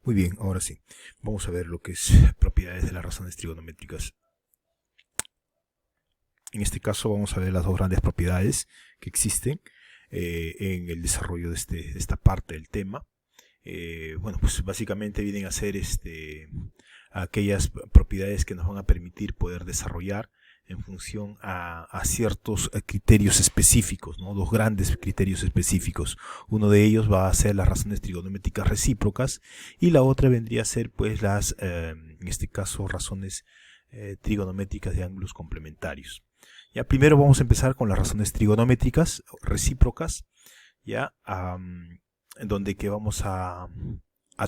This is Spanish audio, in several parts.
Muy bien, ahora sí. Vamos a ver lo que es propiedades de las razones trigonométricas. En este caso vamos a ver las dos grandes propiedades que existen en el desarrollo de esta parte del tema. Bueno, pues básicamente vienen a ser aquellas propiedades que nos van a permitir poder desarrollar en función a ciertos criterios específicos, ¿no? Dos grandes criterios específicos. Uno de ellos va a ser las razones trigonométricas recíprocas y la otra vendría a ser pues en este caso razones trigonométricas de ángulos complementarios. Ya, primero vamos a empezar con las razones trigonométricas recíprocas, ya, en donde que vamos a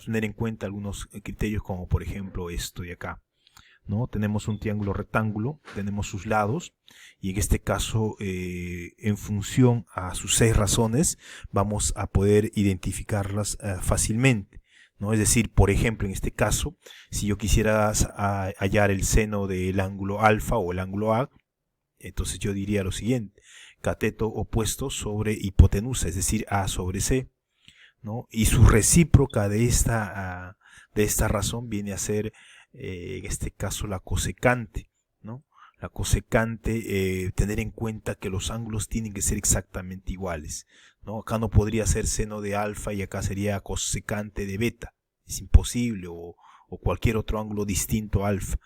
tener en cuenta algunos criterios, como por ejemplo esto de acá, ¿no? Tenemos un triángulo rectángulo, tenemos sus lados, y en este caso, en función a sus 6 razones, vamos a poder identificarlas fácilmente, ¿no? Es decir, por ejemplo, en este caso, si yo quisiera hallar el seno del ángulo alfa o el ángulo A, entonces yo diría lo siguiente: cateto opuesto sobre hipotenusa, es decir, A sobre C, ¿no? Y su recíproca de esta razón viene a ser, en este caso, la cosecante, ¿no? La cosecante, tener en cuenta que los ángulos tienen que ser exactamente iguales, ¿no? Acá no podría ser seno de alfa y acá sería cosecante de beta, es imposible, o cualquier otro ángulo distinto a alfa.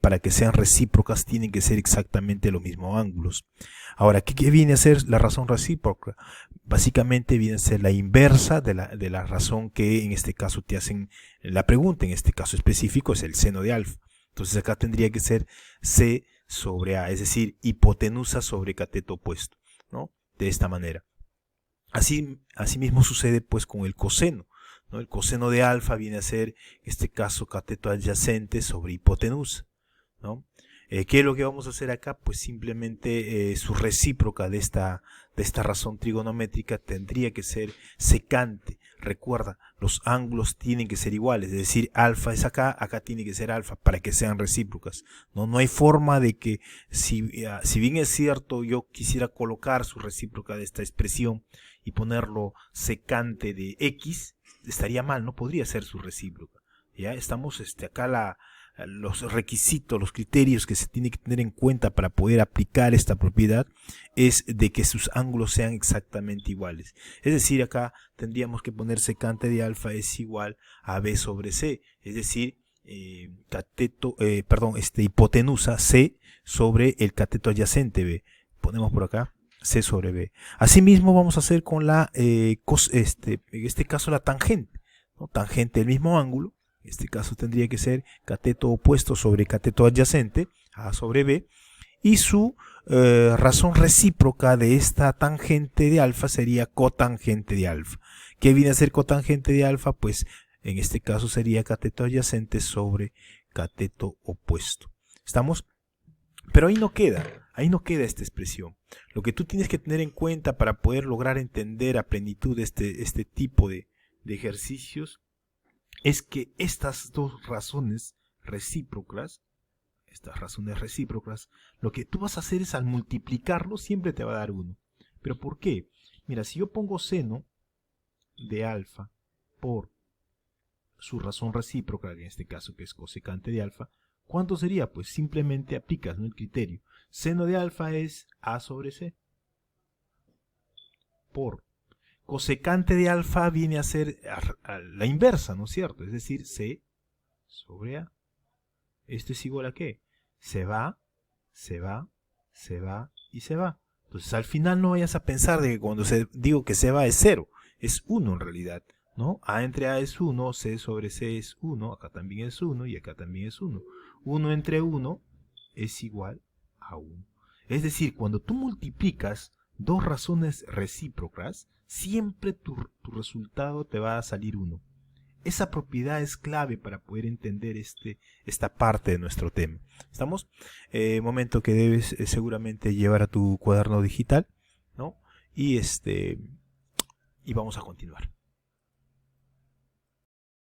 Para que sean recíprocas, tienen que ser exactamente los mismos ángulos. Ahora, ¿qué viene a ser la razón recíproca? Básicamente viene a ser la inversa de la razón que en este caso te hacen la pregunta. En este caso específico es el seno de alfa. Entonces acá tendría que ser C sobre A, es decir, hipotenusa sobre cateto opuesto, ¿no? De esta manera. Asimismo sucede pues con el coseno, ¿no? El coseno de alfa viene a ser, en este caso, cateto adyacente sobre hipotenusa, ¿no? ¿Qué es lo que vamos a hacer acá? Pues simplemente su recíproca de esta razón trigonométrica tendría que ser secante. Recuerda, los ángulos tienen que ser iguales, es decir, alfa es acá, acá tiene que ser alfa para que sean recíprocas. No hay forma de que, si bien es cierto, yo quisiera colocar su recíproca de esta expresión y ponerlo secante de x, estaría mal, no podría ser su recíproca. Ya estamos acá los requisitos, los criterios que se tiene que tener en cuenta para poder aplicar esta propiedad es de que sus ángulos sean exactamente iguales. Es decir, acá tendríamos que poner secante de alfa es igual a b sobre c, es decir, hipotenusa c sobre el cateto adyacente b. Ponemos por acá c sobre b. Asimismo vamos a hacer con en este caso la tangente, ¿no? Tangente del mismo ángulo. En este caso tendría que ser cateto opuesto sobre cateto adyacente, A sobre B, y su razón recíproca de esta tangente de alfa sería cotangente de alfa. ¿Qué viene a ser cotangente de alfa? Pues en este caso sería cateto adyacente sobre cateto opuesto. ¿Estamos? Pero ahí no queda esta expresión. Lo que tú tienes que tener en cuenta para poder lograr entender a plenitud este tipo de ejercicios es que estas dos razones recíprocas, lo que tú vas a hacer es, al multiplicarlo, siempre te va a dar 1. ¿Pero por qué? Mira, si yo pongo seno de alfa por su razón recíproca, en este caso que es cosecante de alfa, ¿cuánto sería? Pues simplemente aplicas, ¿no?, el criterio. Seno de alfa es A sobre C. Por cosecante de alfa viene a ser la inversa, ¿no es cierto? Es decir, C sobre A. ¿Esto es igual a qué? Se va, se va, se va y se va. Entonces al final no vayas a pensar de que cuando digo que se va es 0, es 1 en realidad, ¿no? A entre A es 1, C sobre C es 1, acá también es 1 y acá también es 1. 1 entre 1 es igual a 1. Es decir, cuando tú multiplicas dos razones recíprocas, siempre tu resultado te va a salir 1. Esa propiedad es clave para poder entender esta parte de nuestro tema. ¿Estamos? Momento que debes seguramente llevar a tu cuaderno digital, ¿no? Y vamos a continuar.